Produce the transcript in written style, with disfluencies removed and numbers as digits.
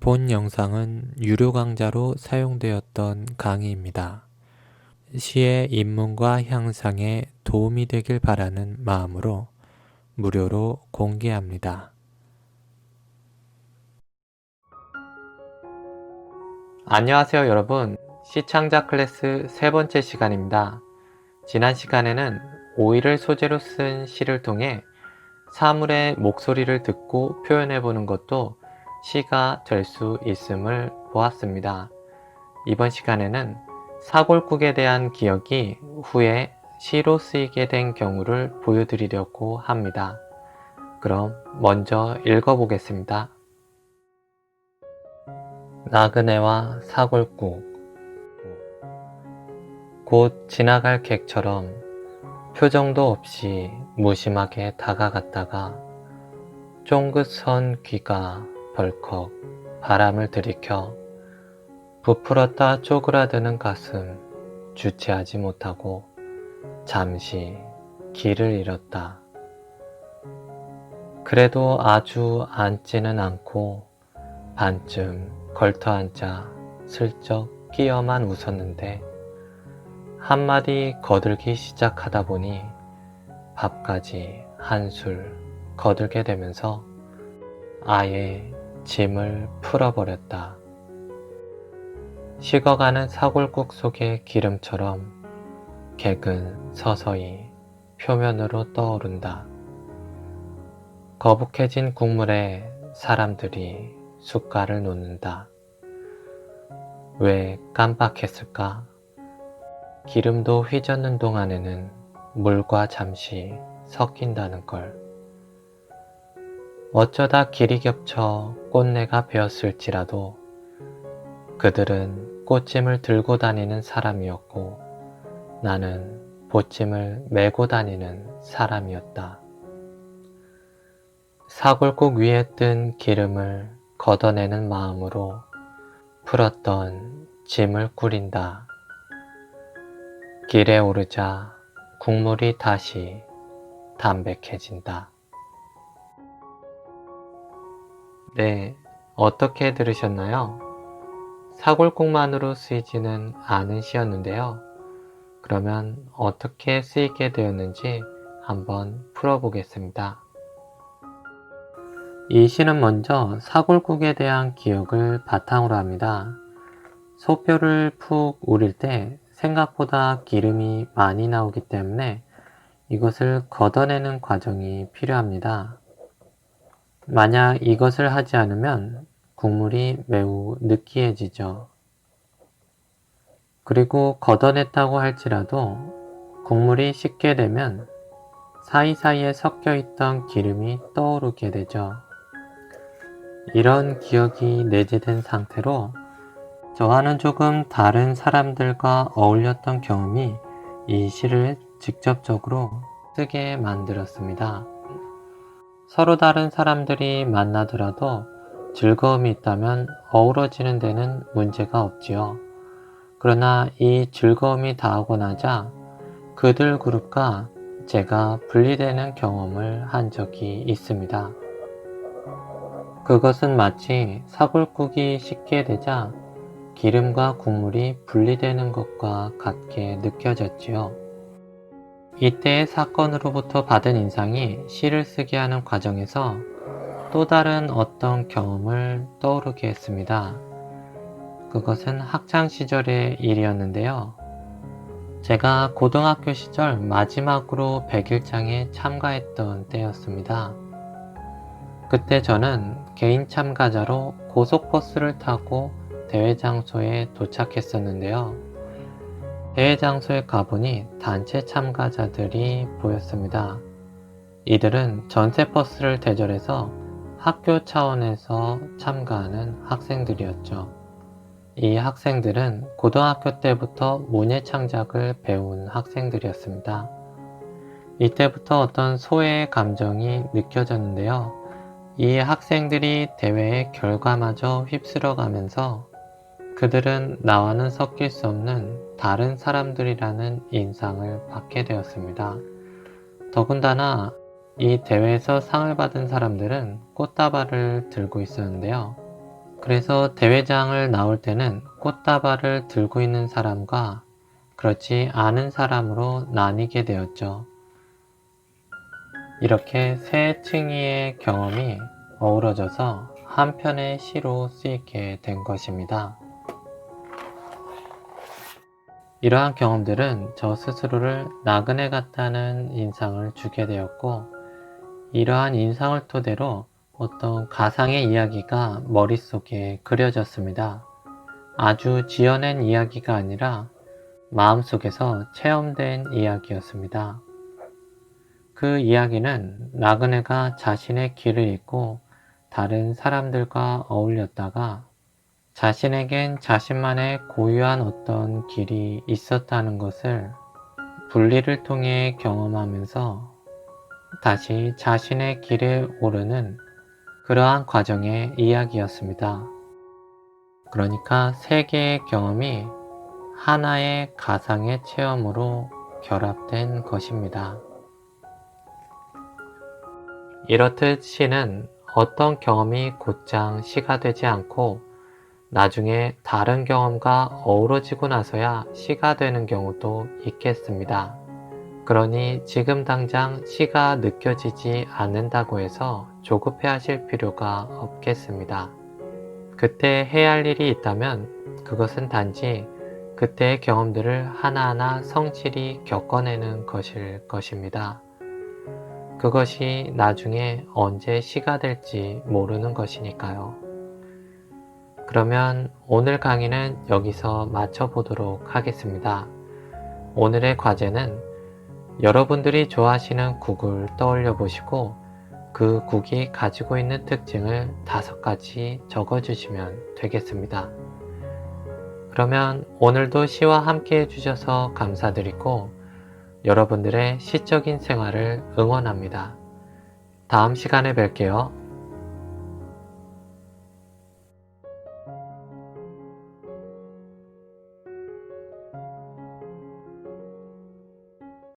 본 영상은 유료 강좌로 사용되었던 강의입니다. 시의 입문과 향상에 도움이 되길 바라는 마음으로 무료로 공개합니다. 안녕하세요 여러분. 시창자 클래스 세 번째 시간입니다. 지난 시간에는 오이를 소재로 쓴 시를 통해 사물의 목소리를 듣고 표현해보는 것도 시가 될 수 있음을 보았습니다. 이번 시간에는 사골국에 대한 기억이 후에 시로 쓰이게 된 경우를 보여드리려고 합니다. 그럼 먼저 읽어보겠습니다. 나그네와 사골국. 곧 지나갈 객처럼 표정도 없이 무심하게 다가갔다가 쫑긋 선 귀가 벌컥 바람을 들이켜 부풀었다 쪼그라드는 가슴 주체하지 못하고 잠시 길을 잃었다. 그래도 아주 앉지는 않고 반쯤 걸터앉아 슬쩍 끼어만 웃었는데 한마디 거들기 시작하다 보니 밥까지 한술 거들게 되면서 아예 짐을 풀어버렸다. 식어가는 사골국 속의 기름처럼 객은 서서히 표면으로 떠오른다. 거북해진 국물에 사람들이 숟갈을 놓는다. 왜 깜빡했을까? 기름도 휘젓는 동안에는 물과 잠시 섞인다는 걸. 어쩌다 길이 겹쳐 꽃내가 베었을지라도 그들은 꽃짐을 들고 다니는 사람이었고 나는 보찜을 메고 다니는 사람이었다. 사골국 위에 뜬 기름을 걷어내는 마음으로 풀었던 짐을 꾸린다. 길에 오르자 국물이 다시 담백해진다. 네, 어떻게 들으셨나요? 사골국만으로 쓰이지는 않은 시였는데요. 그러면 어떻게 쓰이게 되었는지 한번 풀어보겠습니다. 이 시는 먼저 사골국에 대한 기억을 바탕으로 합니다. 소뼈를 푹 우릴 때 생각보다 기름이 많이 나오기 때문에 이것을 걷어내는 과정이 필요합니다. 만약 이것을 하지 않으면 국물이 매우 느끼해지죠. 그리고 걷어냈다고 할지라도 국물이 식게 되면 사이사이에 섞여있던 기름이 떠오르게 되죠. 이런 기억이 내재된 상태로 저와는 조금 다른 사람들과 어울렸던 경험이 이 시를 직접적으로 쓰게 만들었습니다. 서로 다른 사람들이 만나더라도 즐거움이 있다면 어우러지는 데는 문제가 없지요. 그러나 이 즐거움이 다하고 나자 그들 그룹과 제가 분리되는 경험을 한 적이 있습니다. 그것은 마치 사골국이 식게 되자 기름과 국물이 분리되는 것과 같게 느껴졌지요. 이때의 사건으로부터 받은 인상이 시를 쓰게 하는 과정에서 또 다른 어떤 경험을 떠오르게 했습니다. 그것은 학창시절의 일이었는데요. 제가 고등학교 시절 마지막으로 100일장에 참가했던 때였습니다. 그때 저는 개인 참가자로 고속버스를 타고 대회 장소에 도착했었는데요. 대회 장소에 가보니 단체 참가자들이 보였습니다. 이들은 전세버스를 대절해서 학교 차원에서 참가하는 학생들이었죠. 이 학생들은 고등학교 때부터 문예창작을 배운 학생들이었습니다. 이때부터 어떤 소외의 감정이 느껴졌는데요. 이 학생들이 대회의 결과마저 휩쓸어가면서 그들은 나와는 섞일 수 없는 다른 사람들이라는 인상을 받게 되었습니다. 더군다나 이 대회에서 상을 받은 사람들은 꽃다발을 들고 있었는데요. 그래서 대회장을 나올 때는 꽃다발을 들고 있는 사람과 그렇지 않은 사람으로 나뉘게 되었죠. 이렇게 세 층위의 경험이 어우러져서 한 편의 시로 쓰이게 된 것입니다. 이러한 경험들은 저 스스로를 나그네 같다는 인상을 주게 되었고, 이러한 인상을 토대로 어떤 가상의 이야기가 머릿속에 그려졌습니다. 아주 지어낸 이야기가 아니라 마음속에서 체험된 이야기였습니다. 그 이야기는 나그네가 자신의 길을 잃고 다른 사람들과 어울렸다가 자신에겐 자신만의 고유한 어떤 길이 있었다는 것을 분리를 통해 경험하면서 다시 자신의 길에 오르는 그러한 과정의 이야기였습니다. 그러니까 세 개의 경험이 하나의 가상의 체험으로 결합된 것입니다. 이렇듯 시는 어떤 경험이 곧장 시가 되지 않고 나중에 다른 경험과 어우러지고 나서야 시가 되는 경우도 있겠습니다. 그러니 지금 당장 시가 느껴지지 않는다고 해서 조급해 하실 필요가 없겠습니다. 그때 해야 할 일이 있다면 그것은 단지 그때의 경험들을 하나하나 성실히 겪어내는 것일 것입니다. 그것이 나중에 언제 시가 될지 모르는 것이니까요. 그러면 오늘 강의는 여기서 마쳐보도록 하겠습니다. 오늘의 과제는 여러분들이 좋아하시는 국을 떠올려 보시고 그 국이 가지고 있는 특징을 5가지 적어주시면 되겠습니다. 그러면 오늘도 시와 함께 해주셔서 감사드리고 여러분들의 시적인 생활을 응원합니다. 다음 시간에 뵐게요.